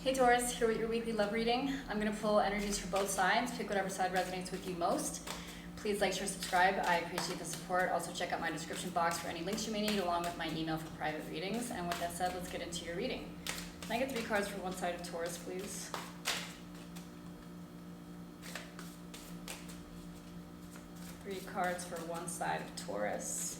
Hey Taurus, here with your weekly love reading. I'm going to pull energies for both sides, pick whatever side resonates with you most. Please like, share, subscribe. I appreciate the support. Also check out my description box for any links you may need, along with my email for private readings. And with that said, let's get into your reading. Can I get 3 cards for one side of Taurus, please? Three cards for one side of Taurus.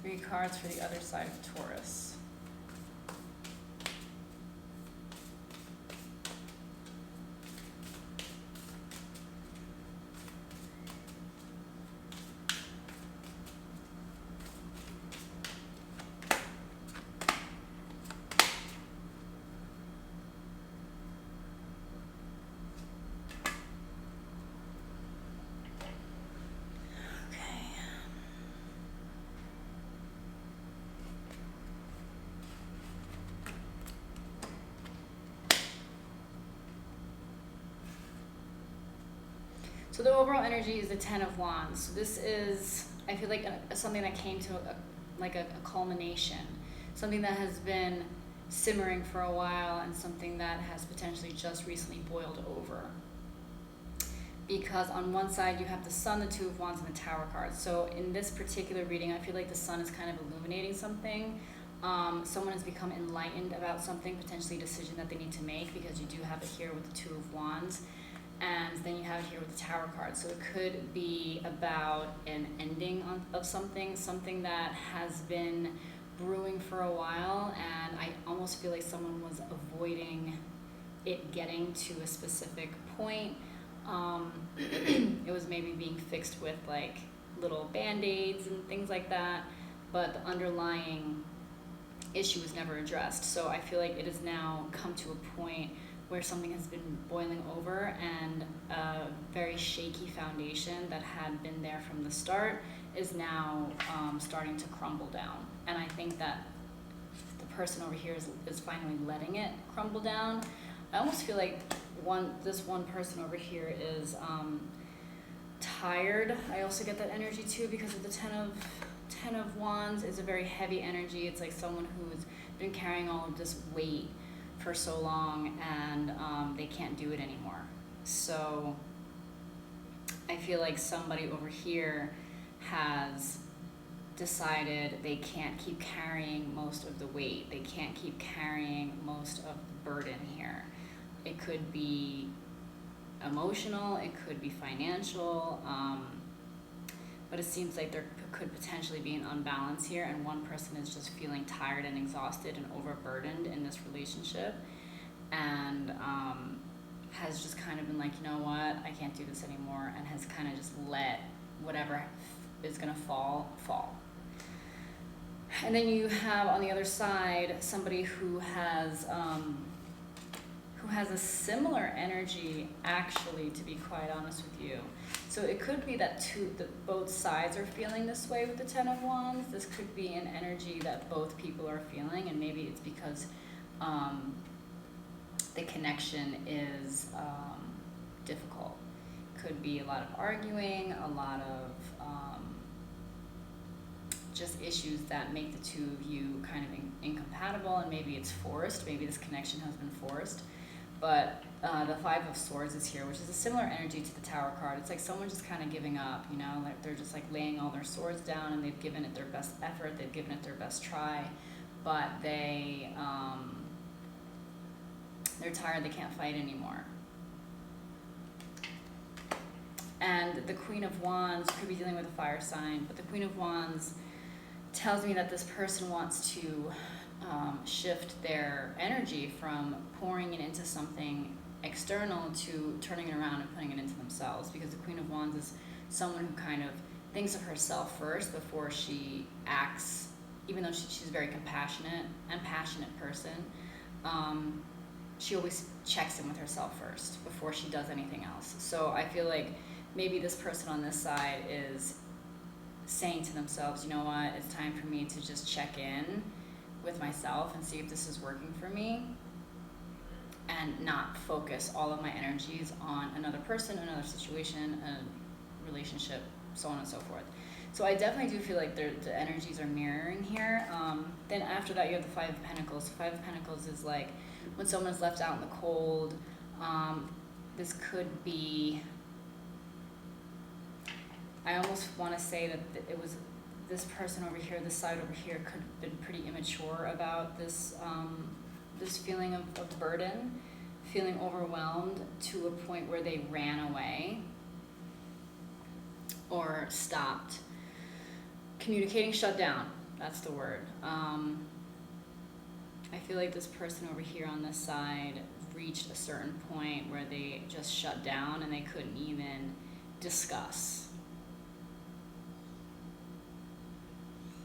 Three cards for the other side of Taurus. So the overall energy is the 10 of Wands. So this is, I feel like, something that came to a culmination, something that has been simmering for a while, and something that has potentially just recently boiled over. Because on one side you have the Sun, the 2 of Wands, and the Tower card. So in this particular reading, I feel like the Sun is kind of illuminating something. Someone has become enlightened about something, potentially a decision that they need to make, because you do have it here with the 2 of Wands. And then you have it here with the Tower card. So it could be about an ending of something that has been brewing for a while, and I almost feel like someone was avoiding it getting to a specific point. It was maybe being fixed with like little band-aids and things like that, but the underlying issue was never addressed. So I feel like it has now come to a point where something has been boiling over, and a very shaky foundation that had been there from the start is now starting to crumble down. And I think that the person over here is finally letting it crumble down. I almost feel like this one person over here is tired. I also get that energy too, because of the 10 of Wands is a very heavy energy. It's like someone who's been carrying all of this weight for so long, and they can't do it anymore. So I feel like somebody over here has decided they can't keep carrying most of the weight. They can't keep carrying most of the burden here. It could be emotional, it could be financial, but it seems like there could potentially be an unbalance here, and one person is just feeling tired and exhausted and overburdened in this relationship, and has just kind of been like, you know what, I can't do this anymore, and has kind of just let whatever is gonna fall. And then you have on the other side somebody who has a similar energy, actually, to be quite honest with you. So it could be that both sides are feeling this way with the 10 of Wands. This could be an energy that both people are feeling, and maybe it's because the connection is difficult. Could be a lot of arguing, a lot of just issues that make the two of you kind of incompatible, and maybe it's forced. Maybe this connection has been forced. But the 5 of Swords is here, which is a similar energy to the Tower card. It's like someone just kind of giving up, you know, like they're just like laying all their swords down, and they've given it their best effort, they've given it their best try, but they're tired, they can't fight anymore. And the Queen of Wands could be dealing with a fire sign, but the Queen of Wands tells me that this person wants to shift their energy from pouring it into something external to turning it around and putting it into themselves, because the Queen of Wands is someone who kind of thinks of herself first before she acts, even though she's a very compassionate and passionate person. She always checks in with herself first before she does anything else. So I feel like maybe this person on this side is saying to themselves, you know what, it's time for me to just check in with myself and see if this is working for me, and not focus all of my energies on another person, another situation, a relationship, so on and so forth. So I definitely do feel like the energies are mirroring here. Then after that, you have the Five of Pentacles. Five of Pentacles is like when someone's left out in the cold. This could be, I almost want to say that it was this person over here, this side over here, could have been pretty immature about this this feeling of burden, feeling overwhelmed to a point where they ran away or stopped communicating, shut down. That's the word. I feel like this person over here on this side reached a certain point where they just shut down and they couldn't even discuss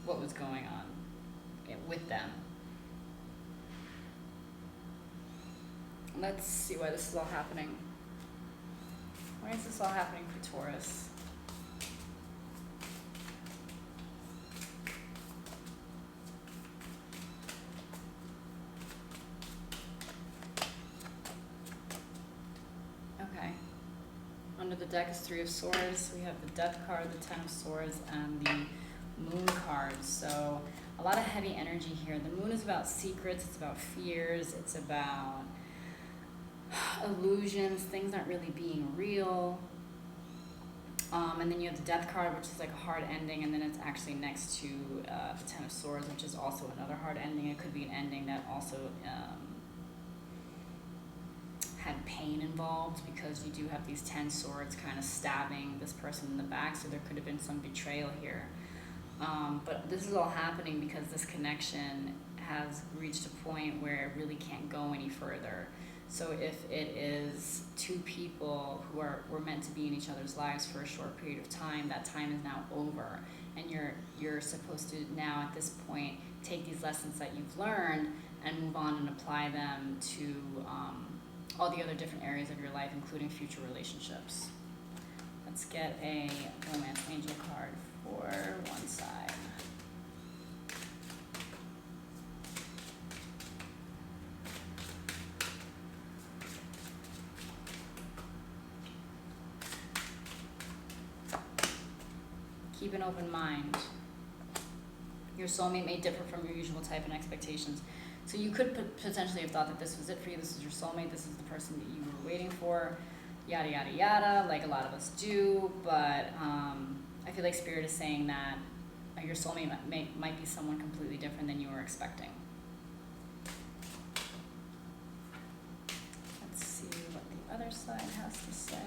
what was going on with them. Let's see why this is all happening. Why is this all happening for Taurus? Okay. Under the deck is Three of Swords. We have the Death card, the Ten of Swords, and the Moon card. So a lot of heavy energy here. The Moon is about secrets, it's about fears, it's about illusions, things not really being real. And then you have the Death card, which is like a hard ending, and then it's actually next to the Ten of Swords, which is also another hard ending. It could be an ending that also had pain involved, because you do have these 10 swords kind of stabbing this person in the back, so there could have been some betrayal here. But this is all happening because this connection has reached a point where it really can't go any further. So if it is two people who were meant to be in each other's lives for a short period of time, that time is now over, and you're supposed to now at this point take these lessons that you've learned and move on and apply them to all the other different areas of your life, including future relationships. Let's get a romance angel card for one side. Keep an open mind. Your soulmate may differ from your usual type and expectations. So you could potentially have thought that this was it for you. This is your soulmate. This is the person that you were waiting for. Yada, yada, yada, like a lot of us do. But I feel like Spirit is saying that your soulmate might be someone completely different than you were expecting. Let's see what the other side has to say.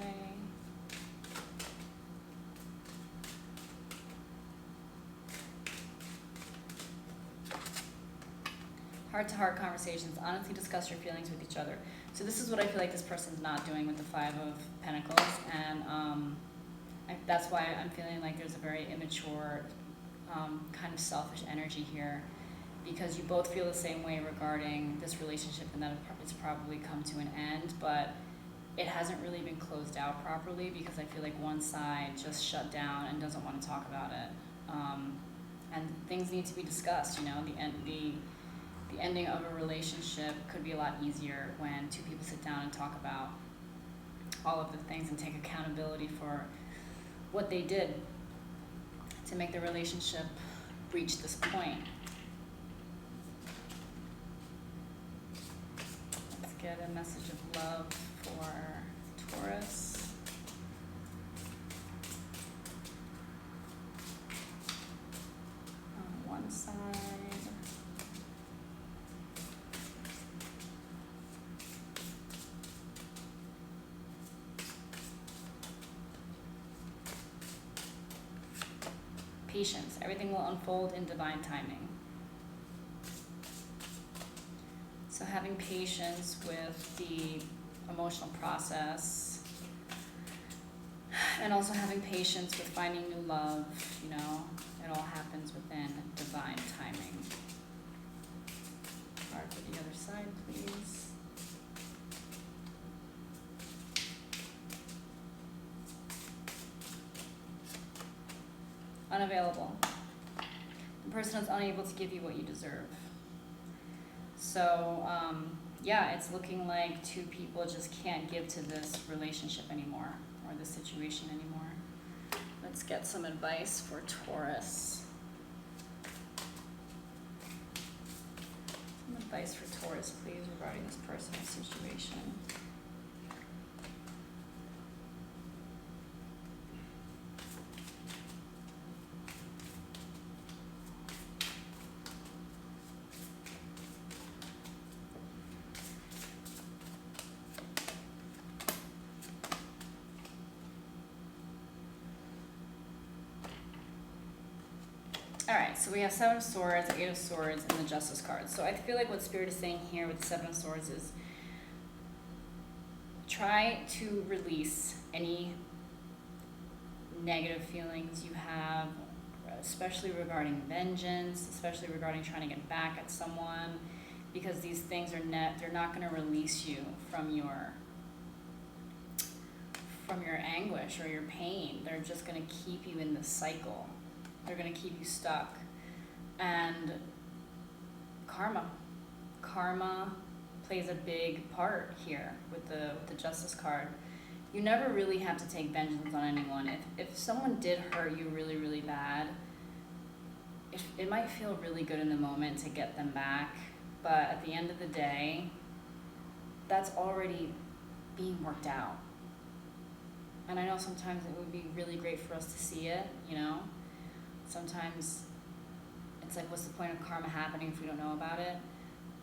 Heart-to-heart conversations. Honestly discuss your feelings with each other. So this is what I feel like this person's not doing with the Five of Pentacles, and that's why I'm feeling like there's a very immature, kind of selfish energy here, because you both feel the same way regarding this relationship, and that it's probably come to an end, but it hasn't really been closed out properly, because I feel like one side just shut down and doesn't want to talk about it. And things need to be discussed, you know. The ending of a relationship could be a lot easier when two people sit down and talk about all of the things and take accountability for what they did to make the relationship reach this point. Let's get a message of love for Taurus. On one side. Patience. Everything will unfold in divine timing. So having patience with the emotional process, and also having patience with finding new love, you know, it all happens within divine timing. Card for the other side, please. Unavailable. The person is unable to give you what you deserve. So, yeah, it's looking like two people just can't give to this relationship anymore, or this situation anymore. Let's get some advice for Taurus. Some advice for Taurus, please, regarding this personal situation. Alright, so we have Seven of Swords, Eight of Swords, and the Justice card. So I feel like what Spirit is saying here with the Seven of Swords is try to release any negative feelings you have, especially regarding vengeance, especially regarding trying to get back at someone, because these things are they're not going to release you from your anguish or your pain. They're just going to keep you in this cycle. They're going to keep you stuck. And karma plays a big part here with the Justice card. You never really have to take vengeance on anyone. If someone did hurt you really, really bad, it might feel really good in the moment to get them back, but at the end of the day, that's already being worked out. And I know sometimes it would be really great for us to see it, you know? Sometimes it's like, what's the point of karma happening if we don't know about it?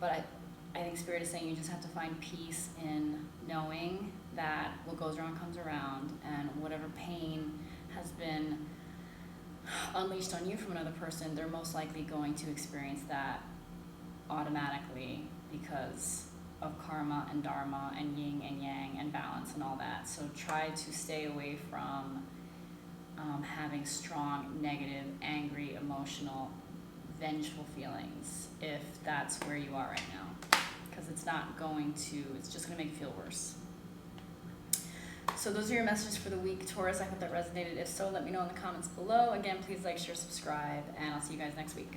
But I think Spirit is saying you just have to find peace in knowing that what goes around comes around, and whatever pain has been unleashed on you from another person, they're most likely going to experience that automatically because of karma and dharma and yin and yang and balance and all that. So try to stay away from having strong, negative, angry, emotional, vengeful feelings if that's where you are right now, because it's just going to make you feel worse. So those are your messages for the week, Taurus. I hope that resonated. If so, let me know in the comments below. Again, please like, share, subscribe, and I'll see you guys next week.